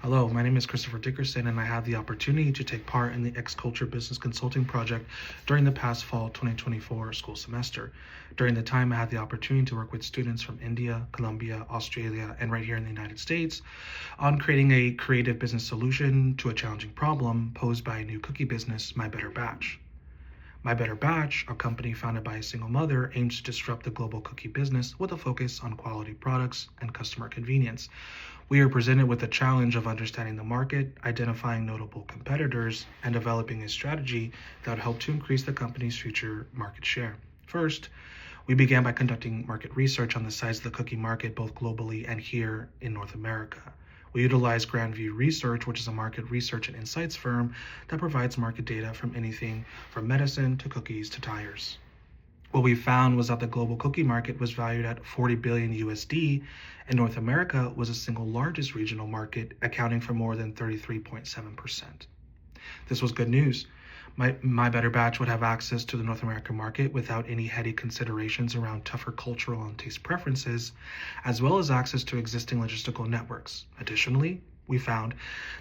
Hello, my name is Christopher Dickerson, and I had the opportunity to take part in the X-Culture Business Consulting Project during the past fall 2024 school semester. During the time, I had the opportunity to work with students from India, Colombia, Australia, and right here in the United States on creating a creative business solution to a challenging problem posed by a new cookie business, MyBetterBatch. MyBetterBatch, a company founded by a single mother, aims to disrupt the global cookie business with a focus on quality products and customer convenience. We are presented with the challenge of understanding the market, identifying notable competitors, and developing a strategy that would help to increase the company's future market share. First, we began by conducting market research on the size of the cookie market both globally and here in North America. We utilized Grandview Research, which is a market research and insights firm that provides market data from anything from medicine to cookies to tires. What we found was that the global cookie market was valued at 40 billion USD, and North America was the single largest regional market, accounting for more than 33.7%. This was good news. MyBetterBatch would have access to the North American market without any heady considerations around tougher cultural and taste preferences, as well as access to existing logistical networks. Additionally, we found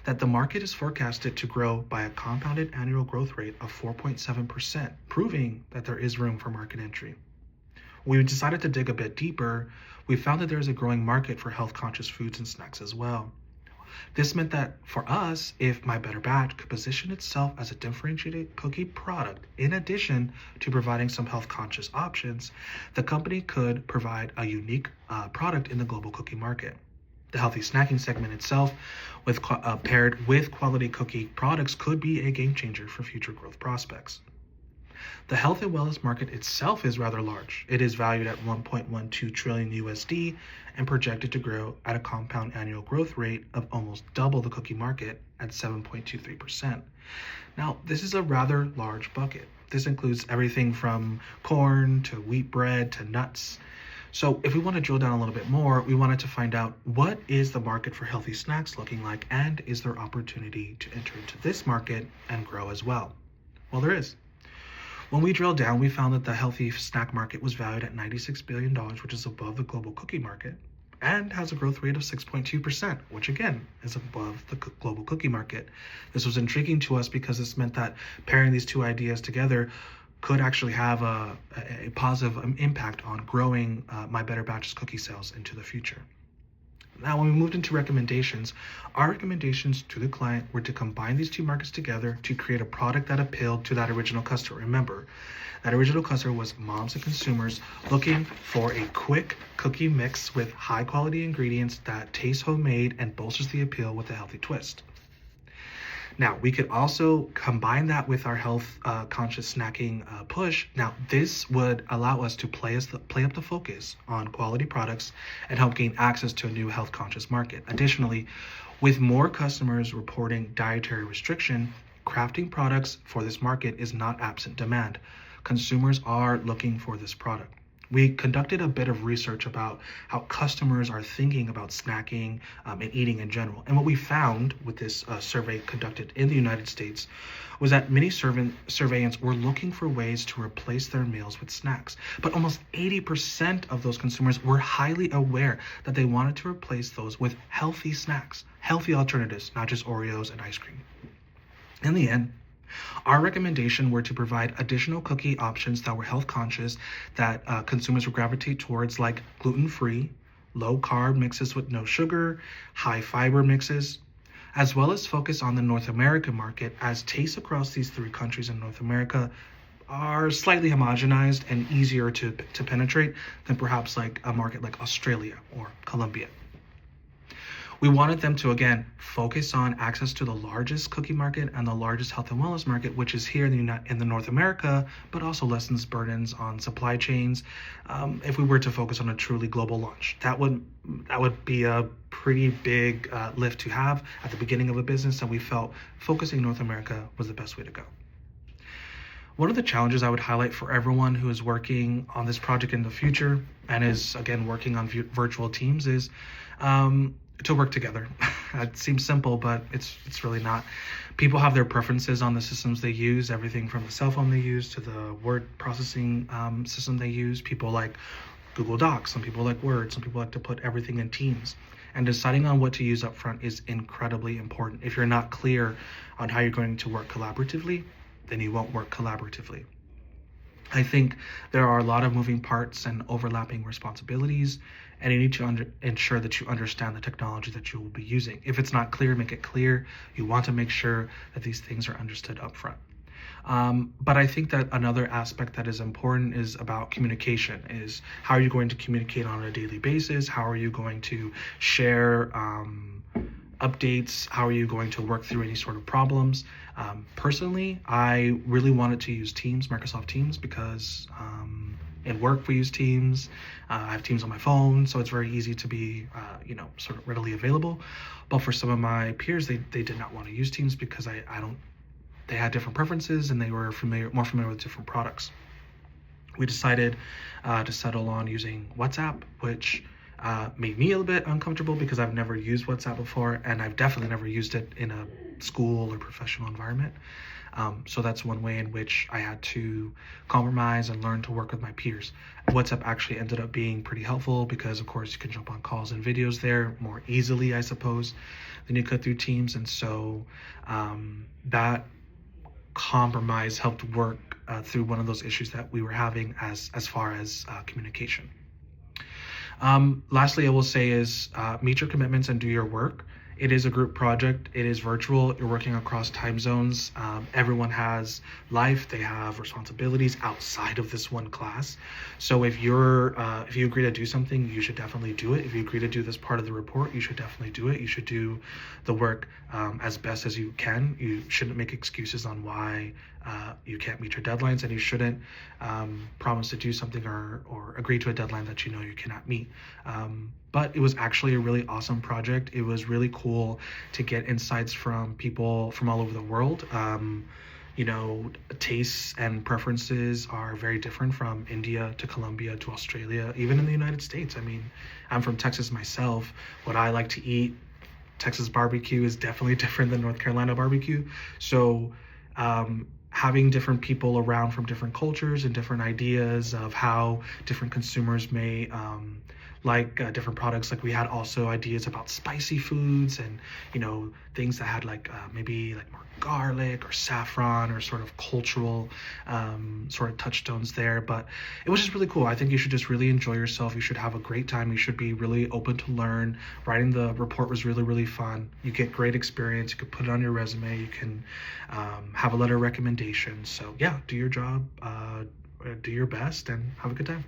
that the market is forecasted to grow by a compounded annual growth rate of 4.7%, proving that there is room for market entry. When we decided to dig a bit deeper, we found that there is a growing market for health-conscious foods and snacks as well. This meant that for us, if MyBetterBatch could position itself as a differentiated cookie product, in addition to providing some health-conscious options, the company could provide a unique product in the global cookie market. The healthy snacking segment itself, paired with quality cookie products, could be a game changer for future growth prospects. The health and wellness market itself is rather large. It is valued at 1.12 trillion USD and projected to grow at a compound annual growth rate of almost double the cookie market at 7.23%. Now, this is a rather large bucket. This includes everything from corn to wheat bread to nuts. So if we want to drill down a little bit more, we wanted to find out what is the market for healthy snacks looking like, and is there opportunity to enter into this market and grow as well? Well, there is. When we drilled down, we found that the healthy snack market was valued at $96 billion, which is above the global cookie market, and has a growth rate of 6.2%, which again is above the global cookie market. This was intriguing to us because this meant that pairing these two ideas together could actually have a positive impact on growing MyBetterBatch's cookie sales into the future. Now, when we moved into recommendations, our recommendations to the client were to combine these two markets together to create a product that appealed to that original customer. Remember, that original customer was moms and consumers looking for a quick cookie mix with high quality ingredients that taste homemade and bolsters the appeal with a healthy twist. Now, we could also combine that with our health conscious snacking push. Now, this would allow us to play up the focus on quality products and help gain access to a new health conscious market. Additionally, with more customers reporting dietary restriction, crafting products for this market is not absent demand. Consumers are looking for this product. We conducted a bit of research about how customers are thinking about snacking and eating in general. And what we found with this survey conducted in the United States was that many surveyants were looking for ways to replace their meals with snacks. But almost 80% of those consumers were highly aware that they wanted to replace those with healthy snacks, healthy alternatives, not just Oreos and ice cream. In the end, our recommendation were to provide additional cookie options that were health conscious, that consumers would gravitate towards, like gluten-free, low carb mixes with no sugar, high fiber mixes, as well as focus on the North American market, as tastes across these three countries in North America are slightly homogenized and easier to penetrate than perhaps like a market like Australia or Colombia. We wanted them to, again, focus on access to the largest cookie market and the largest health and wellness market, which is here in the North America, but also lessens burdens on supply chains. If we were to focus on a truly global launch, that would be a pretty big lift to have at the beginning of a business, and we felt focusing North America was the best way to go. One of the challenges I would highlight for everyone who is working on this project in the future and is, again, working on virtual teams is to work together. It seems simple, but it's really not. People have their preferences on the systems they use, everything from the cell phone they use to the word processing system they use. People like Google Docs, some people like Word, some people like to put everything in Teams. And deciding on what to use up front is incredibly important. If you're not clear on how you're going to work collaboratively, then you won't work collaboratively. I think there are a lot of moving parts and overlapping responsibilities, and you need to ensure that you understand the technology that you will be using. If it's not clear, make it clear. You want to make sure that these things are understood upfront. But I think that another aspect that is important is about communication, is how are you going to communicate on a daily basis? How are you going to share updates? How are you going to work through any sort of problems? Personally, I really wanted to use Teams, Microsoft Teams, because in work we use Teams. I have Teams on my phone, so it's very easy to be, sort of readily available. But for some of my peers, they did not want to use Teams because they had different preferences and they were more familiar with different products. We decided to settle on using WhatsApp, which made me a little bit uncomfortable because I've never used WhatsApp before, and I've definitely never used it in a school or professional environment. So that's one way in which I had to compromise and learn to work with my peers. WhatsApp actually ended up being pretty helpful because, of course, you can jump on calls and videos there more easily, I suppose, than you could through Teams. And so that compromise helped work through one of those issues that we were having as far as communication. Lastly, I will say is meet your commitments and do your work. It is a group project. It is virtual. You're working across time zones. Everyone has life. They have responsibilities outside of this one class. So if you agree to do something, you should definitely do it. If you agree to do this part of the report, you should definitely do it. You should do the work as best as you can. You shouldn't make excuses on why you can't meet your deadlines, and you shouldn't promise to do something or agree to a deadline that you know you cannot meet. But it was actually a really awesome project. It was really cool to get insights from people from all over the world. Tastes and preferences are very different from India to Colombia to Australia, even in the United States. I mean, I'm from Texas myself. What I like to eat, Texas barbecue, is definitely different than North Carolina barbecue. So having different people around from different cultures and different ideas of how different consumers may different products. Like we had also ideas about spicy foods and things that had maybe more garlic or saffron or sort of cultural sort of touchstones there. But it was just really cool. I think you should just really enjoy yourself. You should have a great time. You should be really open to learn. Writing the report was really, really fun. You get great experience. You could put it on your resume. You can have a letter of recommendation. So yeah, do your job, do your best, and have a good time.